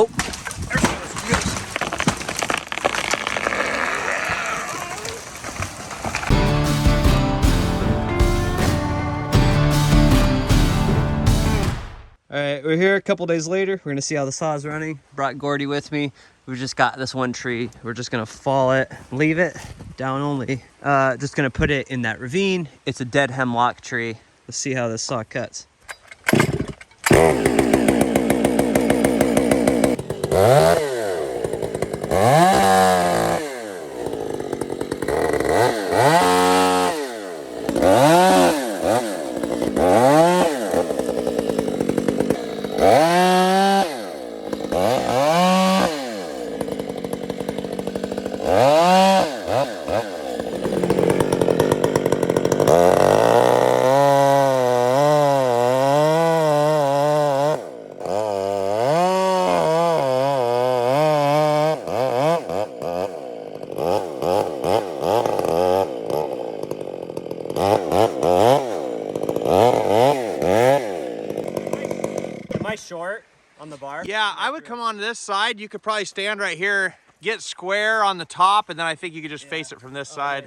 Oh, there she goes. All right, we're here a couple days later. We're gonna see how the saw is running. Brought Gordy with me. We've just got this one tree. We're just gonna fall it, leave it down only. Just gonna put it in that ravine. It's a dead hemlock tree. Let's see how this saw cuts. Am I short on the bar? Yeah, I would come on this side. You could probably stand right here, get square on the top, and then I think you could just face it from this side.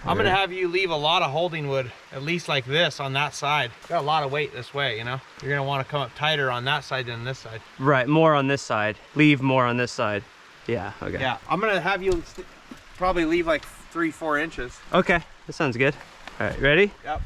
I'm gonna have you leave a lot of holding wood, at least like this on that side. Got a lot of weight this way, you know? You're gonna wanna come up tighter on that side than this side. Right, more on this side. Leave more on this side. Yeah, okay. Yeah, I'm gonna have you probably leave like 3-4 inches. Okay, that sounds good. All right, ready? Yep.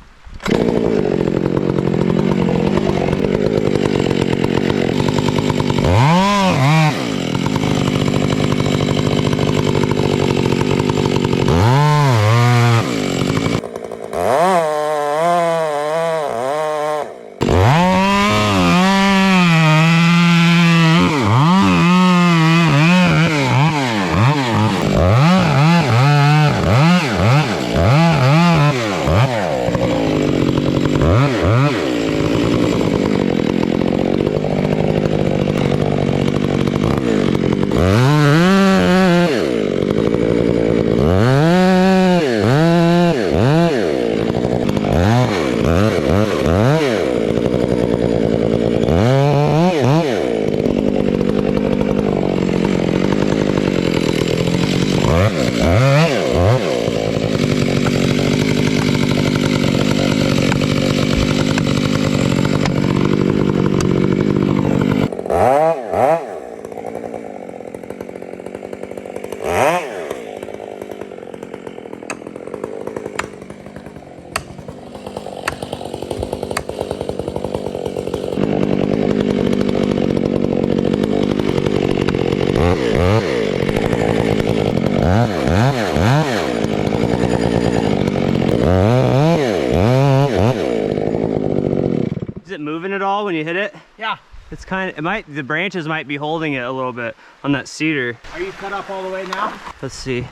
Is it moving at all when you hit it? Yeah. It's kind of, the branches might be holding it a little bit on that cedar. Are you cut up all the way now? Let's see.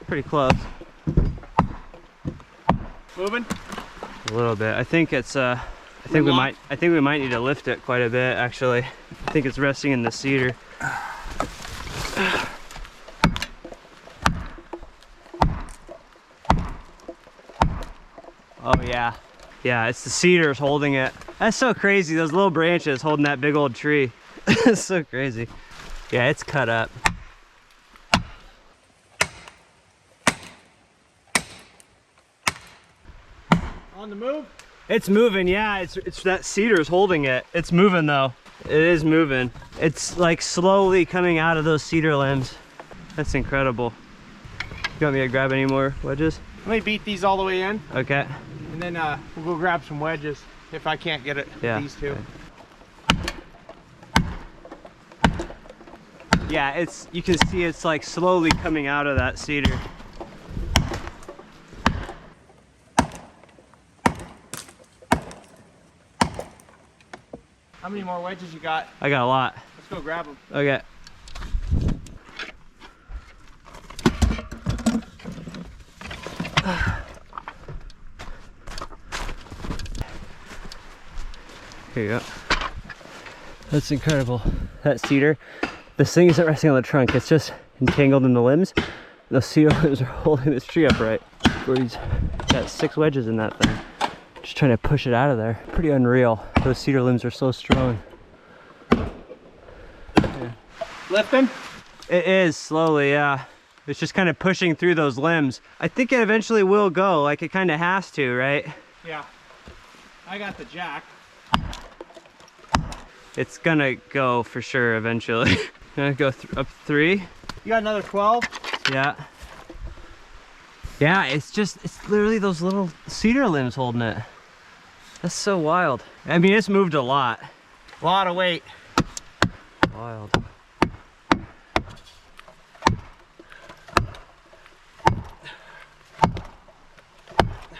Pretty close. Moving? A little bit. I think it's I think we might need to lift it quite a bit actually. I think it's resting in the cedar. Oh yeah. Yeah, it's the cedars holding it. That's so crazy, those little branches holding that big old tree. It's so crazy. Yeah, it's cut up. On the move? It's moving, yeah. It's that cedar's holding it. It's moving though. It is moving. It's like slowly coming out of those cedar limbs. That's incredible. You want me to grab any more wedges? Let me beat these all the way in. Okay. And then we'll go grab some wedges if I can't get it. Yeah. These two. Yeah, you can see it's like slowly coming out of that cedar. How many more wedges you got? I got a lot. Let's go grab them. Okay. Here you go. That's incredible. That cedar, this thing isn't resting on the trunk. It's just entangled in the limbs. Those cedar limbs are holding this tree upright. Gordy's got 6 wedges in that thing. Just trying to push it out of there. Pretty unreal. Those cedar limbs are so strong. Yeah. Lifting? It is, slowly, yeah. It's just kind of pushing through those limbs. I think it eventually will go, like it kind of has to, right? Yeah. I got the jack. It's gonna go for sure eventually. Gonna go up 3. You got another 12? Yeah. Yeah, it's literally those little cedar limbs holding it. That's so wild. I mean, it's moved a lot. A lot of weight. Wild.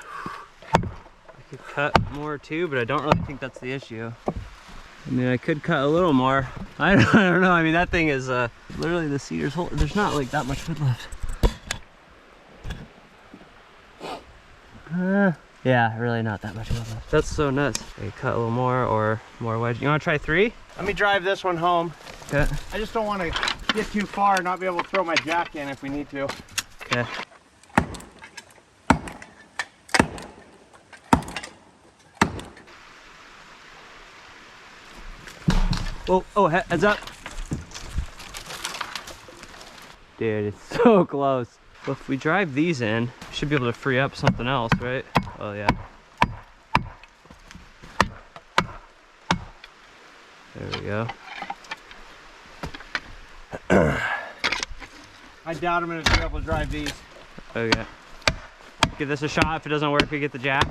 I could cut more too, but I don't really think that's the issue. I mean, I could cut a little more. I don't know. I mean, that thing is literally the cedar's whole. There's not like that much wood left. Yeah, really not that much wood left. That's so nuts. Okay, cut a little more or more wedge. You want to try 3? Let me drive this one home. Okay. I just don't want to get too far and not be able to throw my jack in if we need to. Okay. Whoa, oh, heads up. Dude, it's so close. Well, if we drive these in, we should be able to free up something else, right? Oh, yeah. There we go. I doubt I'm going to be able to drive these. Okay. Give this a shot. If it doesn't work, we get the jack.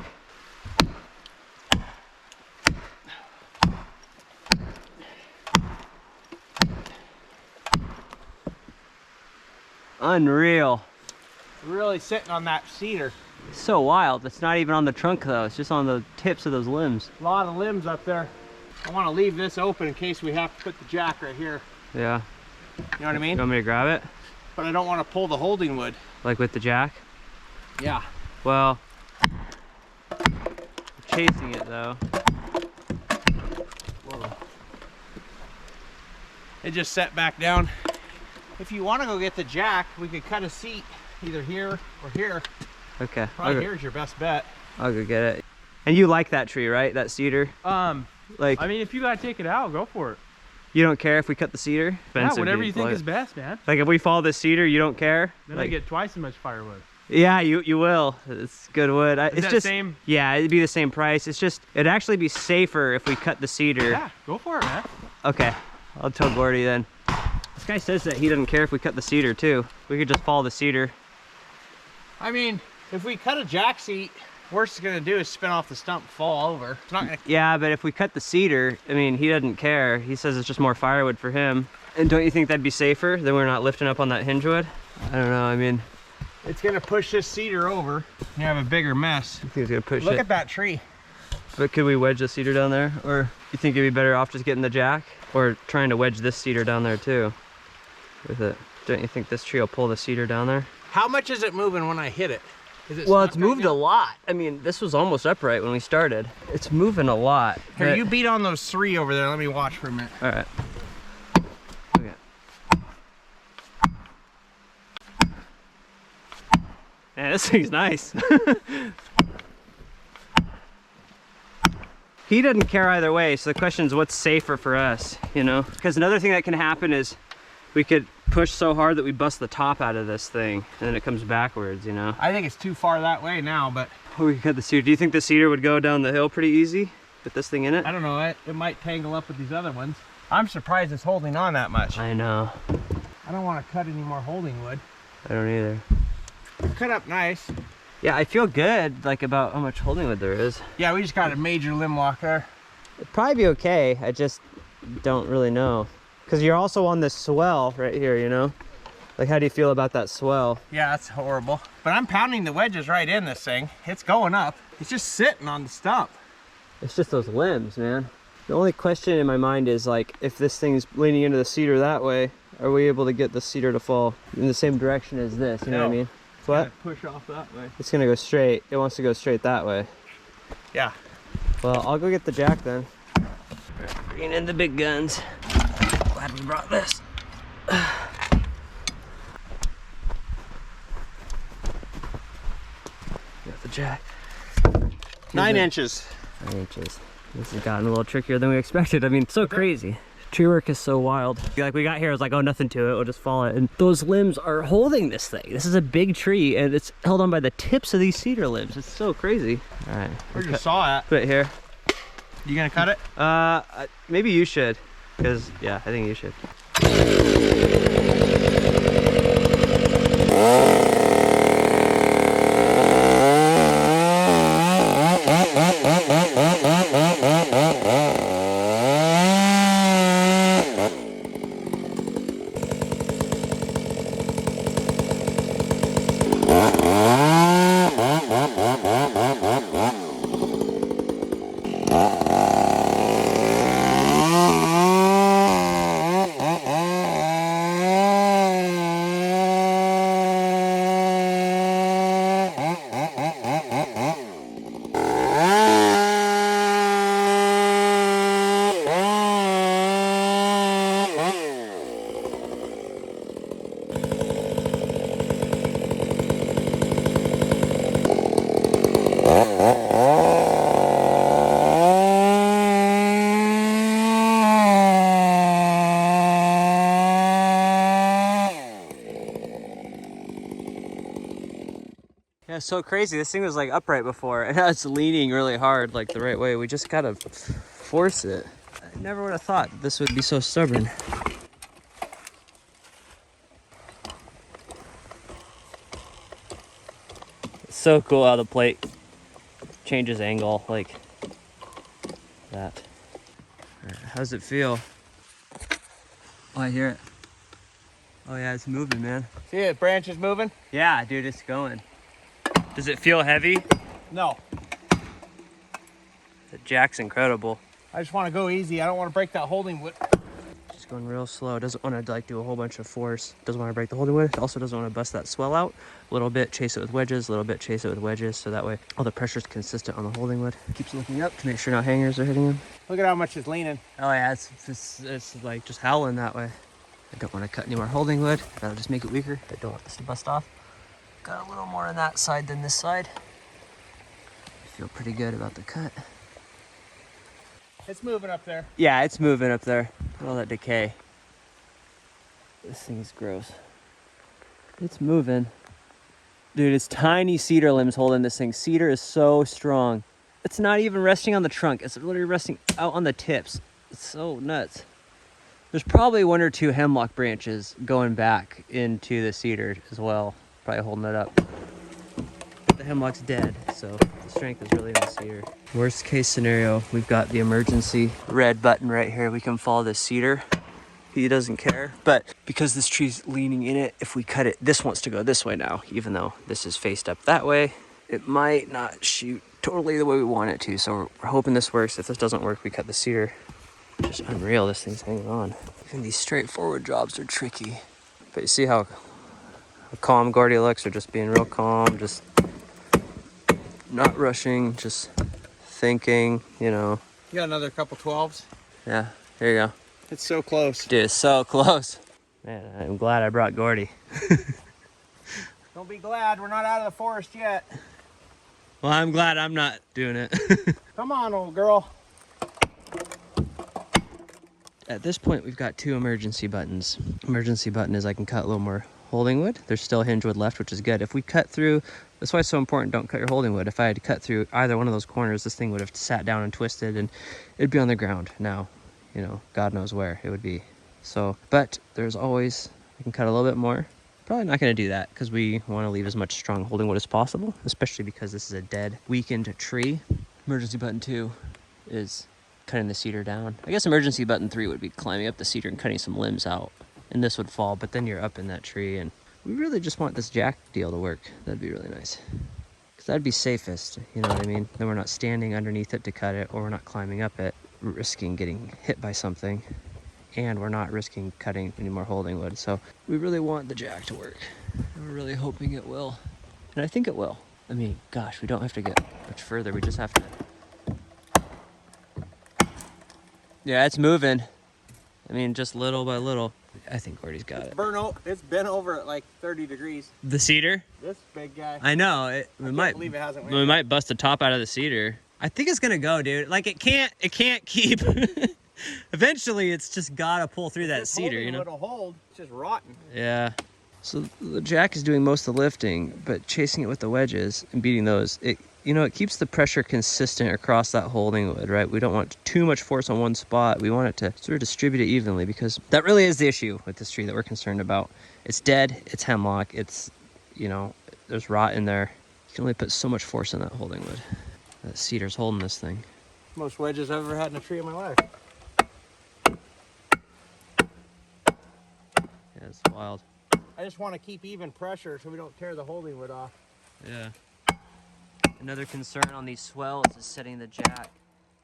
Unreal. Really sitting on that cedar. It's so wild. It's not even on the trunk though. It's just on the tips of those limbs. A lot of limbs up there. I want to leave this open in case we have to put the jack right here. Yeah. You know what I mean? You want me to grab it? But I don't want to pull the holding wood. Like with the jack? Yeah. Well, we're chasing it though. Whoa. It just set back down. If you want to go get the jack, we could cut a seat either here or here. Okay. Probably here's your best bet. I'll go get it. And you like that tree, right? That cedar? Like, I mean, if you gotta take it out, go for it. you don't care if we cut the cedar? Yeah, Expensive, whatever dude. you think Like- is best, man. Like if we follow the cedar, you don't care? Then Like, I get twice as much firewood. yeah, you will. It's good wood. Is It's that just same? Yeah, it'd be the same price. It's just it'd actually be safer if we cut the cedar. Yeah, go for it, man. Okay, I'll tell Gordy then. This guy says that he doesn't care if we cut the cedar too. We could just follow the cedar. I mean, if we cut a jack seat, worst it's going to do is spin off the stump and fall over. It's not going to... Yeah, but if we cut the cedar, I mean, he doesn't care. He says it's just more firewood for him. And don't you think that'd be safer than we're not lifting up on that hinge wood? I don't know, I mean, It's going to push this cedar over. You have a bigger mess. I think it's gonna push Look it. at that tree. But could we wedge the cedar down there? Or you think it'd be better off just getting the jack? Or trying to wedge this cedar down there too with it? Don't you think this tree will pull the cedar down there? How much is it moving when I hit it? Is it Well, it's stuck right moved now? a lot. I mean, this was almost upright when we started. It's moving a lot. Here, but- you beat on those 3 over there. Let me watch for a minute. All right. Okay. Man, this thing's nice. He doesn't care either way, so the question is what's safer for us, you know? Because another thing that can happen is we could push so hard that we bust the top out of this thing, and then it comes backwards, you know? I think it's too far that way now, but Or we could cut the cedar. Do you think the cedar would go down the hill pretty easy with this thing in it? I don't know. It might tangle up with these other ones. I'm surprised it's holding on that much. I know. I don't want to cut any more holding wood. I don't either. Cut up nice. Yeah, I feel good, like, about how much holding wood there is. Yeah, we just got a major limb lock there. It'd probably be okay. I just don't really know. Because you're also on this swell right here, you know? Like, how do you feel about that swell? Yeah, that's horrible. But I'm pounding the wedges right in this thing. It's going up. It's just sitting on the stump. It's just those limbs, man. The only question in my mind is, like, if this thing's leaning into the cedar that way, are we able to get the cedar to fall in the same direction as this? You know what I No. mean? What? Push off that way. It's gonna go straight. It wants to go straight that way. Yeah. Well, I'll go get the jack then. Bringing in the big guns. Glad we brought this. Got the jack. 9 inches. 9 inches. This has gotten a little trickier than we expected. I mean, so crazy. Tree work is so wild. Like we got here, I was like, oh, nothing to it, we'll just follow it. And those limbs are holding this thing. This is a big tree and it's held on by the tips of these cedar limbs. It's so crazy. All right. Where's your saw at? Put it here. You gonna cut it? Maybe you should. Because, yeah, I think you should. Yeah, it's so crazy. This thing was like upright before and now it's leaning really hard, like the right way. We just gotta force it. I never would have thought this would be so stubborn. It's so cool how the plate changes angle like that. All right, how's it feel? Oh, I hear it. Oh yeah, it's moving, man. See it, branches moving? Yeah, dude, it's going. Does it feel heavy? No. The jack's incredible. I just want to go easy. I don't want to break that holding wood. Just going real slow. Doesn't want to like do a whole bunch of force. Doesn't want to break the holding wood. Also doesn't want to bust that swell out. A little bit, chase it with wedges. A little bit, chase it with wedges. So that way all the pressure's consistent on the holding wood. Keeps looking up to make sure no hangers are hitting him. Look at how much it's leaning. Oh yeah, it's like just howling that way. I don't want to cut any more holding wood. That'll just make it weaker. I don't want this to bust off. Got a little more on that side than this side. I feel pretty good about the cut. It's moving up there. Yeah, it's moving up there. Look at all that decay. This thing is gross. It's moving. Dude, it's tiny cedar limbs holding this thing. Cedar is so strong. It's not even resting on the trunk. It's literally resting out on the tips. It's so nuts. There's probably 1 or 2 hemlock branches going back into the cedar as well. Probably holding it up. The hemlock's dead, so the strength is really in the cedar. Worst case scenario, we've got the emergency red button right here. We can follow the cedar. He doesn't care, but because this tree's leaning in it, if we cut it, this wants to go this way now, even though this is faced up that way. It might not shoot totally the way we want it to, so we're hoping this works. If this doesn't work, we cut the cedar. Just unreal, this thing's hanging on. Even these straightforward jobs are tricky. But you see how calm Gordy looks, or just being real calm, just not rushing, just thinking, you know. You got another couple 12s? Yeah, here you go. It's so close. Dude, it's so close. Man, I'm glad I brought Gordy. Don't be glad, we're not out of the forest yet. Well, I'm glad I'm not doing it. Come on, old girl. At this point, we've got 2 emergency buttons. Emergency button is I can cut a little more holding wood. There's still hinge wood left, which is good. If we cut through, that's why it's so important, don't cut your holding wood. If I had to cut through either one of those corners, this thing would have sat down and twisted and it'd be on the ground. Now, you know, God knows where it would be. So, but there's always, I can cut a little bit more. Probably not going to do that because we want to leave as much strong holding wood as possible, especially because this is a dead, weakened tree. Emergency button 2 is cutting the cedar down. I guess emergency button 3 would be climbing up the cedar and cutting some limbs out, and this would fall, but then you're up in that tree, and we really just want this jack deal to work. That'd be really nice, because that'd be safest, you know what I mean? Then we're not standing underneath it to cut it, or we're not climbing up it, risking getting hit by something, and we're not risking cutting any more holding wood. So we really want the jack to work, and we're really hoping it will, and I think it will. I mean, gosh, we don't have to get much further. We just have to Yeah, it's moving. I mean, just little by little. I think Gordy's got it. It's been over at like 30 degrees. The cedar? This big guy. I know. I can't believe it hasn't went We yet. might bust the top out of the cedar. I think it's gonna go, dude. Like it can't keep. Eventually, it's just gotta pull through that cedar, you know. It'll hold. It's just rotten. Yeah. So the jack is doing most of the lifting, but chasing it with the wedges and beating those, it keeps the pressure consistent across that holding wood, right? We don't want too much force on one spot. We want it to sort of distribute it evenly, because that really is the issue with this tree that we're concerned about. It's dead, it's hemlock, it's, there's rot in there. You can only put so much force on that holding wood. That cedar's holding this thing. Most wedges I've ever had in a tree in my life. Yeah, it's wild. I just want to keep even pressure so we don't tear the holding wood off. Yeah. Another concern on these swells is setting the jack.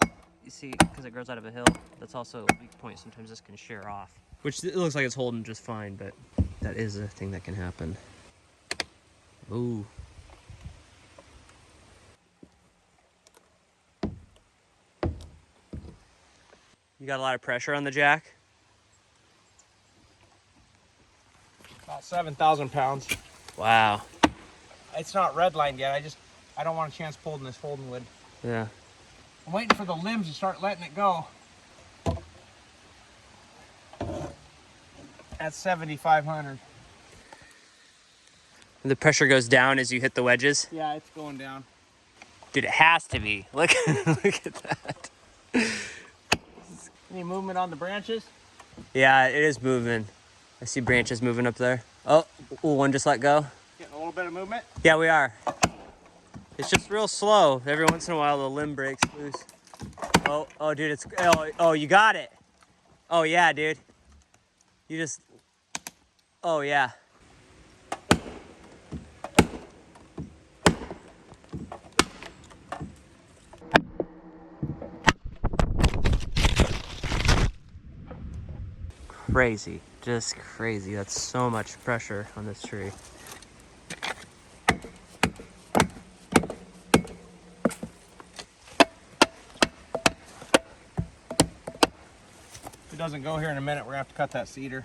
You see, because it grows out of a hill, that's also a weak point. Sometimes this can shear off. Which it looks like it's holding just fine, but that is a thing that can happen. Ooh. You got a lot of pressure on the jack? About 7,000 pounds. Wow. It's not redlined yet. I don't want a chance pulling this holding wood. Yeah. I'm waiting for the limbs to start letting it go. That's 7,500. The pressure goes down as you hit the wedges? Yeah, it's going down. Dude, it has to be. Look, look at that. Any movement on the branches? Yeah, it is moving. I see branches moving up there. Oh, one just let go. Getting a little bit of movement? Yeah, we are. It's just real slow. Every once in a while, the limb breaks loose. Oh, dude, oh, you got it. Oh, yeah, dude. You just, oh, yeah. Crazy, just crazy. That's so much pressure on this tree. If it doesn't go here in a minute, we're gonna have to cut that cedar.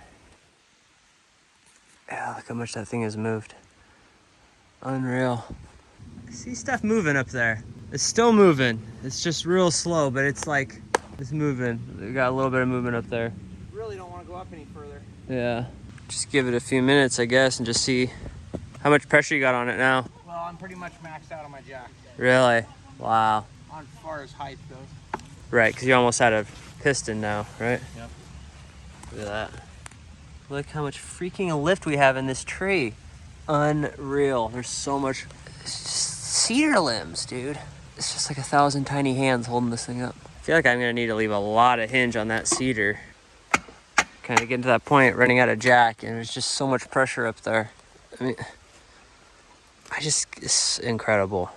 Yeah, look how much that thing has moved. Unreal. I see stuff moving up there. It's still moving. It's just real slow, but it's like, it's moving. We got a little bit of movement up there. Really don't want to go up any further. Yeah. Just give it a few minutes, I guess, and just see how much pressure you got on it now. Well, I'm pretty much maxed out on my jack. Really? Wow. On as far as height goes. Right, because you almost had a piston now, right? Yep. Look at that. Look how much freaking lift we have in this tree. Unreal. There's so much. It's just cedar limbs, dude. It's just like 1,000 tiny hands holding this thing up. I feel like I'm gonna need to leave a lot of hinge on that cedar. Kind of getting to that point, running out of jack, and there's just so much pressure up there. I mean, it's incredible.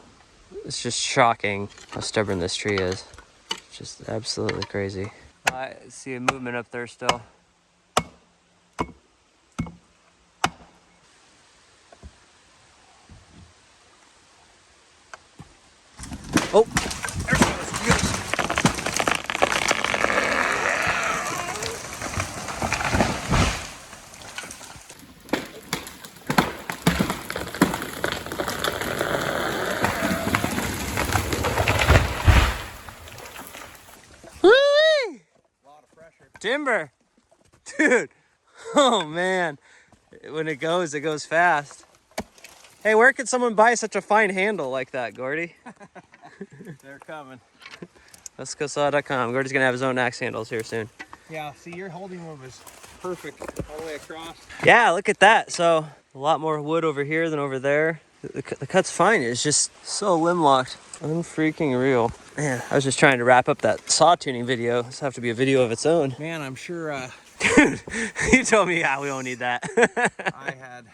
It's just shocking how stubborn this tree is. It's just absolutely crazy. I see a movement up there still. Oh, there it goes. Woo-wee! A lot of pressure. Timber. Dude. Oh, man. When it goes fast. Hey, where could someone buy such a fine handle like that, Gordy? They're coming. Let'sGoSaw.com. Gordy's going to have his own axe handles here soon. Yeah, see, your holding move is perfect all the way across. Yeah, look at that. So a lot more wood over here than over there. The cut's fine. It's just so limb locked. Unfreaking real. Man, I was just trying to wrap up that saw tuning video. This have to be a video of its own. Man, I'm sure Dude, you told me, yeah, we don't need that. I had...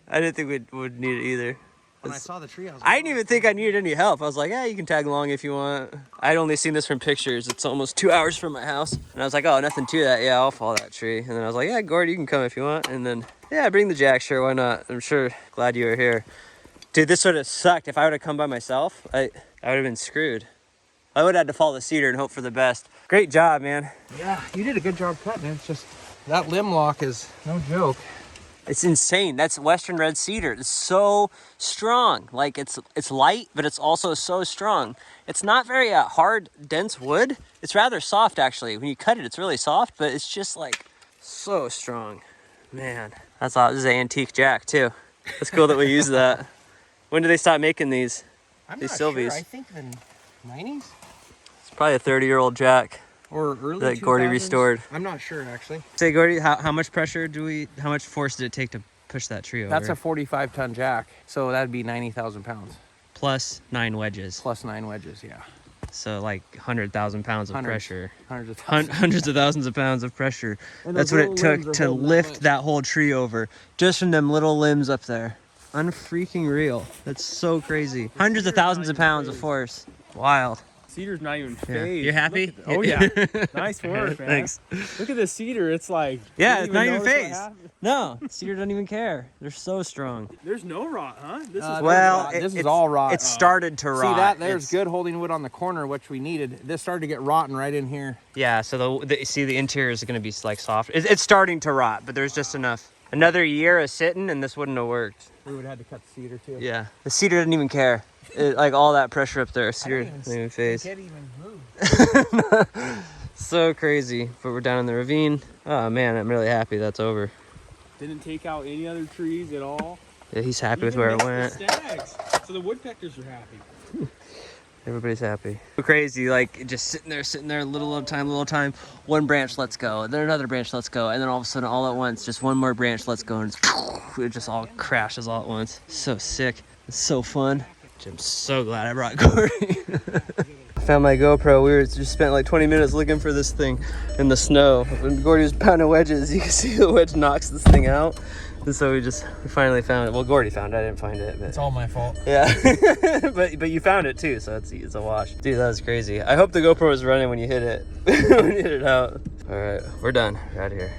I didn't think we would need it either. When I saw the tree, I was like, I didn't even think I needed any help. I was like, yeah, you can tag along if you want. I'd only seen this from pictures. It's almost 2 hours from my house. And I was like, oh, nothing to that. Yeah, I'll follow that tree. And then I was like, yeah, Gordy, you can come if you want. And then, yeah, bring the jack. Sure, why not? I'm sure glad you were here. Dude, this would have sucked. If I would have come by myself, I would have been screwed. I would have had to follow the cedar and hope for the best. Great job, man. Yeah, you did a good job cutting it. It's just that limb lock is no joke. It's insane. That's Western red cedar. It's so strong. Like it's light, but it's also so strong. It's not very hard, dense wood. It's rather soft actually. When you cut it, it's really soft, but it's just like so strong. Man, that's awesome. This is an antique jack too. It's cool that we use that. When did they stop making these? I'm These not Sylvies. sure. I think the 90s It's probably a 30-year-old jack or early that Gordy 2000s. restored. I'm not sure actually. Say, Gordy, how much pressure how much force did it take to push that tree over? That's a 45-ton jack, so that'd be 90,000 pounds. Plus 9 wedges. Plus 9 wedges, yeah. So like 100,000 pounds of Hundreds. pressure. Hundreds of thousands. Hundreds of thousands of pounds of pressure. And That's those what it little limbs took are to holding that lift much. that whole tree over. Just from them little limbs up there. Unfreaking real. That's so crazy. Hundreds of thousands of pounds of force. Wild. Cedar's not even Yeah. phased. You happy? Look at oh yeah. Nice work, man. Thanks. Look at the cedar. It's like Yeah, didn't it's not even notice what phased. happened. No, cedar doesn't even care. They're so strong. There's no rot, huh? This is Well, this is it's- all rot. It started to rot. See that? There's It's- good holding wood on the corner, which we needed. This started to get rotten right in here. Yeah, so see the interior is going to be like soft. It's starting to rot, but there's just enough. Another year of sitting and this wouldn't have worked. We would have had to cut the cedar too. Yeah, the cedar didn't even care. Like all that pressure up there, cedar didn't even phase. Can't even move. So crazy, but we're down in the ravine. Oh man, I'm really happy that's over. Didn't take out any other trees at all. Yeah, he's happy with Even where it missed went. the stags. So the woodpeckers are happy. Everybody's happy. So crazy, like just sitting there, little time. One branch lets go, then another branch lets go, and then all of a sudden, all at once, just one more branch lets go, and it just all crashes all at once. So sick. It's so fun. I'm so glad I brought Gordy. I found my GoPro. We just spent like 20 minutes looking for this thing in the snow. When Gordy was pounding wedges, you can see the wedge knocks this thing out. And so we finally found it. Well, Gordy found it. I didn't find it. But It's all my fault. yeah, but you found it too, so it's a wash. Dude, that was crazy. I hope the GoPro was running when you hit it, when you hit it out. All right, we're done. We're out of here.